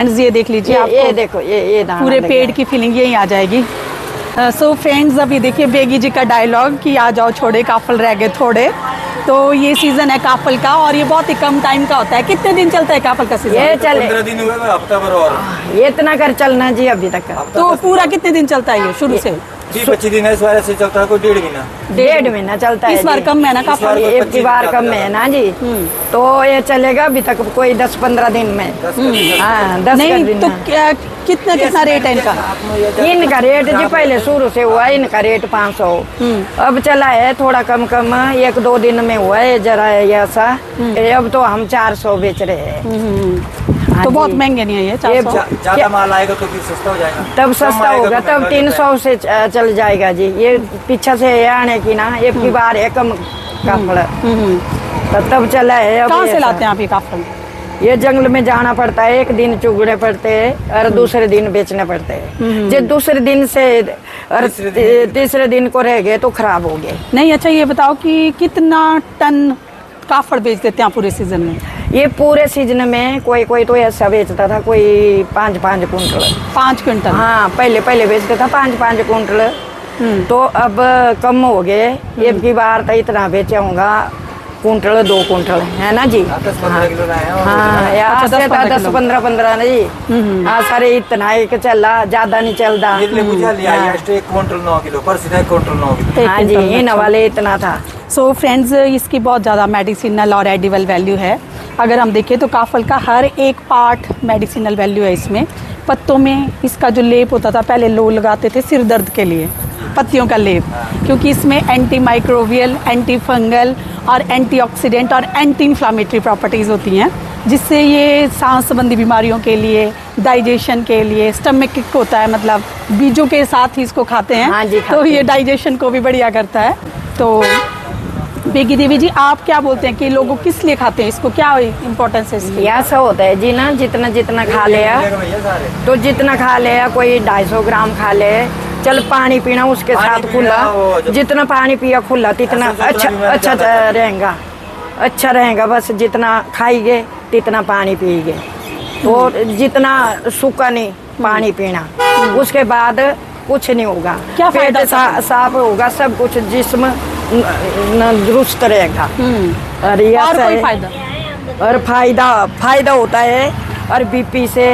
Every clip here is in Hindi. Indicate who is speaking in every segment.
Speaker 1: ये देख लीजिए,
Speaker 2: ये देखो ये
Speaker 1: पूरे पेड़ की फीलिंग यही आ जाएगी। सो फ्रेंड्स, अभी देखिए बेगी जी का डायलॉग कि आ जाओ छोड़े काफल रह गए थोड़े। तो ये सीजन है काफल का और ये बहुत ही कम टाइम का होता है। कितने दिन चलता है काफल का सीजन?
Speaker 2: ये चले
Speaker 3: 15 दिन हुए, हफ्ता भर और
Speaker 2: ये इतना कर चलना जी अभी तक।
Speaker 1: तो पूरा कितने दिन चलता है ये शुरू से?
Speaker 3: 20-25 दिन है, इस बार से चलता है कोई 1.5 महीना।
Speaker 2: 1.5 महीना चलता है।
Speaker 1: इस बार
Speaker 2: जी।
Speaker 1: कम है ना काफल?
Speaker 2: एक की बार कम है ना जी। तो ये चलेगा अभी तक कोई 10-15 दिन में। हाँ 10
Speaker 1: नहीं
Speaker 2: दिन
Speaker 1: तो
Speaker 2: में।
Speaker 1: कितना रेट है इनका?
Speaker 2: इनका रेट जी पहले शुरू से हुआ है, इनका रेट 500। अब चला है थोड़ा कम 1-2 दिन में हुआ है जरा ऐसा। अब तो हम 400 बेच रहे हैं। हाँ
Speaker 1: तो
Speaker 2: जी।
Speaker 1: बहुत महंगे नहीं है ये 400?
Speaker 3: ज्यादा माल आएगा तो फिर सस्ता हो जाएगा।
Speaker 2: तब सस्ता होगा, तब 300 से चल जाएगा जी। ये पीछे से आने की ना एक की बार है कम काफल, तब चला है। अब
Speaker 1: कहाँ से
Speaker 2: ऐसा।
Speaker 1: लाते हैं आप ये काफल?
Speaker 2: ये जंगल में जाना पड़ता है, एक दिन चुगने पड़ते हैं और दूसरे दिन बेचने पड़ते हैं। जो दूसरे दिन से और तीसरे दिन को रह गए तो खराब हो गए।
Speaker 1: नहीं, अच्छा ये बताओ कि कितना टन काफल बेच देते हैं पूरे सीजन में?
Speaker 2: ये पूरे सीजन में कोई तो ऐसा बेचता था, कोई 5-5 कुंटल।
Speaker 1: 5 क्विंटल?
Speaker 2: हाँ पहले बेचता था 5-5 कुंटल। तो अब कम हो गए। एक की बार तो इतना बेचा होगा कुंटल 2 कुंटल, है ना जी।
Speaker 3: 10-15 किलो लाए हैं।
Speaker 2: हाँ यार
Speaker 1: 10-15
Speaker 2: 10-15 नहीं। हाँ सारे इतना एक चला, ज्यादा नहीं चलता।
Speaker 3: इसलिए मुझे लिया है, 1 क्विंटल 9 किलो पर सीधा 1 क्विंटल 9 किलो।
Speaker 2: हाँ जी, इन वाले इतना था।
Speaker 1: सो फ्रेंड्स, इसकी बहुत ज़्यादा मेडिसिनल और एडिबल वैल्यू है। अगर हम देखें तो काफल का हर एक पार्ट मेडिसिनल वैल्यू है इसमें। पत्तों में इसका जो लेप होता था, पहले लोग लगाते थे सिर दर्द के लिए पत्तियों का लेप, क्योंकि इसमें एंटी माइक्रोबियल, एंटी फंगल और एंटीऑक्सीडेंट और एंटी इन्फ्लामेटरी प्रॉपर्टीज़ होती हैं, जिससे ये सांस संबंधी बीमारियों के लिए, डाइजेशन के लिए, स्टमक किक होता है, मतलब बीजों के साथ ही इसको खाते हैं।
Speaker 2: हाँ जी,
Speaker 1: तो
Speaker 2: खाते
Speaker 1: ये
Speaker 2: हैं।
Speaker 1: डाइजेशन को भी बढ़िया करता है। तो बेगी देवी जी, आप क्या बोलते हैं कि लोगों किस लिए खाते हैं इसको? क्या इम्पोर्टेंस है इसकी?
Speaker 2: ऐसा होता है जी ना, जितना खा लिया तो जितना खा लिया, कोई 250 ग्राम खा ले, चल पानी पीना उसके साथ खुला, जितना पानी पिया खुला तितना अच्छा रहेगा, अच्छा रहेगा। बस जितना खाएंगे तितना पानी पिएंगे, तो जितना सूखा नहीं पानी पीना, उसके बाद कुछ नहीं होगा।
Speaker 1: क्या फायदा?
Speaker 2: पेट साफ होगा, सब कुछ जिस्म दुरुस्त रहेगा। और ये
Speaker 1: और
Speaker 2: ऐसा
Speaker 1: कोई
Speaker 2: है।
Speaker 1: फायदा?
Speaker 2: और फायदा होता है और बीपी से,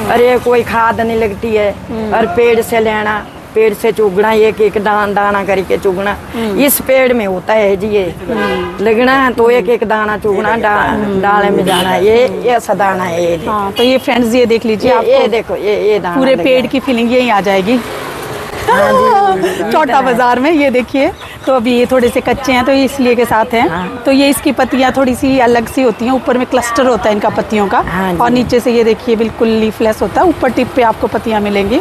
Speaker 2: अरे कोई खाद नहीं लगती है। और पेड़ से लेना, पेड़ से चुगना, एक दाना करके चुगना, इस पेड़ में होता है जी। ये लगना है तो एक दाना चुगना, डाले में जाना, ये ऐसा दाना है ये।
Speaker 1: हाँ, तो ये फ्रेंड्स ये देख लीजिए,
Speaker 2: ये देखो ये दाना
Speaker 1: पूरे
Speaker 2: लगा
Speaker 1: पेड़
Speaker 2: है।
Speaker 1: की फीलिंग यही आ जाएगी। छोटा बाजार में ये देखिए। तो अभी ये थोड़े से कच्चे हैं तो ये इसलिए के साथ हैं। तो ये इसकी पत्तियां थोड़ी सी अलग सी होती हैं, ऊपर में क्लस्टर होता है इनका पत्तियों का, और नीचे से ये देखिए बिल्कुल लीफलेस होता है। ऊपर टिप पे आपको पत्तियां मिलेंगी।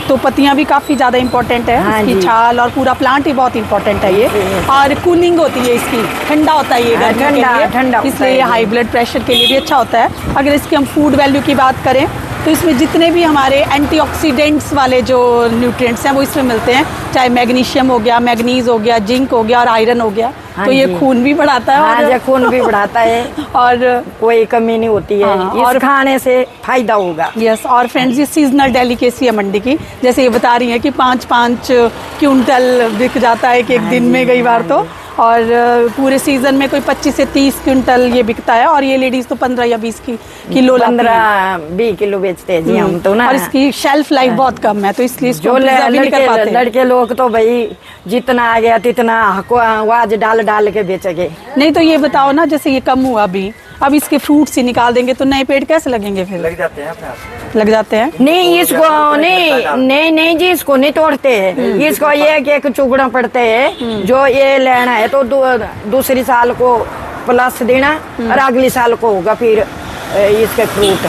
Speaker 1: तो पत्तियां भी काफ़ी ज़्यादा इंपॉर्टेंट है। इसकी छाल और पूरा प्लांट ही बहुत इंपॉर्टेंट है ये। और कूलिंग होती है इसकी, ठंडा होता है ये गर्मियों के लिए,
Speaker 2: ठंडा
Speaker 1: इसलिए ये हाई ब्लड प्रेशर के लिए भी अच्छा होता है। अगर इसकी हम फूड वैल्यू की बात करें तो इसमें जितने भी हमारे एंटीऑक्सीडेंट्स वाले जो न्यूट्रिएंट्स हैं वो इसमें मिलते हैं, चाहे मैग्नीशियम हो गया, मैग्नीज हो गया, जिंक हो गया और आयरन हो गया। तो ये खून भी बढ़ाता है।
Speaker 2: हाँ, ये खून भी बढ़ाता है
Speaker 1: और
Speaker 2: कोई कमी नहीं होती है। और खाने से फायदा होगा।
Speaker 1: यस। और फ्रेंड्स, ये सीजनल डेलिकेसी है मंडी की। जैसे ये बता रही है कि 5-5 क्विंटल बिक जाता है एक दिन में कई बार तो, और पूरे सीजन में कोई 25 से 30 क्विंटल ये बिकता है। और ये लेडीज तो 15 या 20 किलो
Speaker 2: 15-20 किलो बेचते हैं जी हम तो ना।
Speaker 1: और इसकी शेल्फ लाइफ बहुत कम है, तो इसलिए इसको preserve भी नहीं कर पाते।
Speaker 2: लड़के लोग तो भाई जितना आ गया तितना आवाज डाल के बेचेंगे।
Speaker 1: नहीं तो ये बताओ ना, जैसे ये कम हुआ अभी, अब इसके फ्रूट्स ही निकाल देंगे तो नए पेड़ कैसे लगेंगे? फिर
Speaker 3: लग जाते हैं अपने आप।
Speaker 1: लग जाते हैं।
Speaker 2: नहीं इसको नहीं जी, इसको नहीं तोड़ते हैं। इसको एक चुगना पड़ते है। जो ये लेना है तो दूसरी साल को प्लस देना और अगली साल को होगा फिर इसके फ्रूट।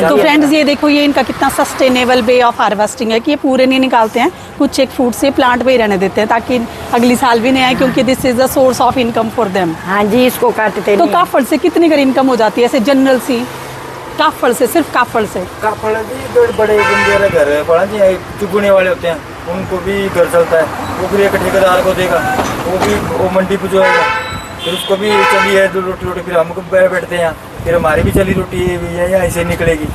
Speaker 1: तो फ्रेंड्स ये देखो, ये इनका कितना सस्टेनेबल वे ऑफ हार्वेस्टिंग है कि ये पूरे नहीं निकालते हैं, कुछ एक फ्रूट से प्लांट में ही रहने देते हैं ताकि अगली साल भी नहीं आए, क्योंकि this is the source of income for them.
Speaker 2: हाँ जी, इसको काटते
Speaker 1: तो काफल से कितनी कर इनकम हो जाती है ऐसे जनरल सी? काफल से, सिर्फ काफल से?
Speaker 3: काफल जी बड़े बंदे वाले घर है, बड़ा जी चुगने वाले होते हैं, उनको भी घर चलता है। वो फिर एक ठेकेदार को देगा, वो भी वो मंडी पहुँचाएगा, फिर उसको भी चलिए रोटी फिर हमको बैठते हैं। फिर हमारी भी चली रोटी ये ऐसे निकलेगी।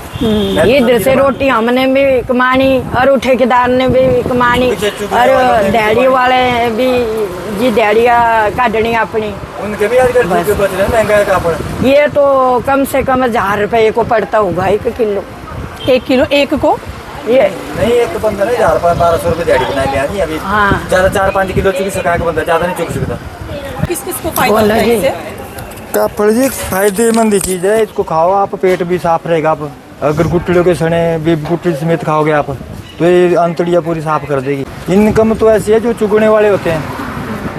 Speaker 2: इधर से रोटी हमने भी कमानी और ठेकेदार ने भी कमानी और दिहाड़ी वाले भी जी दिहाड़ियाँ काटनी अपनी।
Speaker 3: उनके भी आजकल चूके बच रहे हैं, महंगा कापड़।
Speaker 2: ये तो कम से कम 1000 रुपये को पड़ता होगा 1 किलो।
Speaker 1: 1 किलो एक को?
Speaker 2: ये
Speaker 3: नहीं एक बंदा नहीं 1200 रुपये दिहाड़ी बना लिया नहीं अभी।
Speaker 2: हाँ।
Speaker 3: ज्यादा 4-5 किलो चुकी सका के बंदा ज्यादा नहीं चुक सकता।
Speaker 1: किस किस को फायदा होता है इससे?
Speaker 3: कापड़ जी फायदेमंद चीज है, इसको खाओ आप, पेट भी साफ रहेगा। आप अगर गुटलियों के सने भी गुटली समेत खाओगे आप तो ये अंतड़ियाँ पूरी साफ कर देगी। इनकम तो ऐसी है जो चुगने वाले होते हैं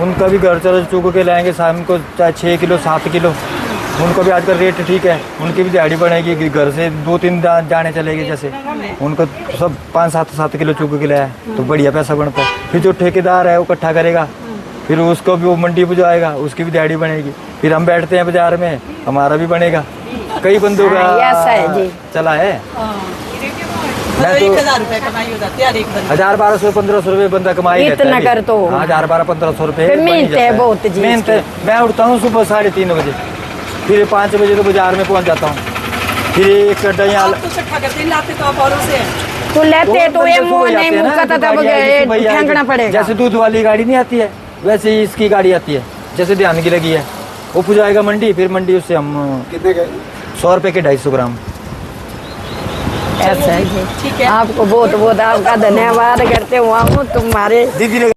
Speaker 3: उनका भी घर चलो चुग के लाएंगे शाम को, चाहे 6 किलो 7 किलो, उनका भी आजकल रेट ठीक है, उनकी भी दिहाड़ी बढ़ेगी। घर से 2-3 जाने चलेगी, जैसे उनको सब 5-7 किलो चुग के लाया तो बढ़िया पैसा बनता है। फिर जो ठेकेदार है वो इकट्ठा करेगा, फिर उसको भी वो मंडी पे जाएगा, उसकी भी दिहाड़ी बनेगी। फिर हम बैठते हैं बाजार में, हमारा भी बनेगा। कई बंदों का
Speaker 2: ऐसा है जी।
Speaker 3: चला है। मैं तो
Speaker 1: 1000 रुपए कमाई हो जाती है हर एक बंदे।
Speaker 3: 1000-1200-1500 रुपये बंदा कमाई
Speaker 2: इतना कर तो
Speaker 3: 1000-1200-1500 रुपये
Speaker 2: फिर मेहनत है बहुत जी
Speaker 3: मेहनत है। मैं उठता हूँ सुबह 3:30 बजे, फिर 5 बजे तो बाजार में पहुँच जाता हूँ। फिर एक कटा
Speaker 1: आप तो इकट्ठा करते हैं, लाते तो आप औरों से हैं।
Speaker 2: तो लेते तो ये मुँह नहीं मुँह का तब फेंकना पड़ेगा।
Speaker 3: जैसे दूध वाली गाड़ी नहीं आती है वैसे ही इसकी गाड़ी आती है, जैसे ध्यान की लगी है। वो पुजाएगा मंडी, फिर मंडी उससे हम कितने के 100 रुपये के 250 ग्राम।
Speaker 2: ऐसा है जी।
Speaker 1: ठीक है।
Speaker 2: आपको बहुत बहुत आपका धन्यवाद करते हुआ हूँ तुम्हारे
Speaker 3: दीदी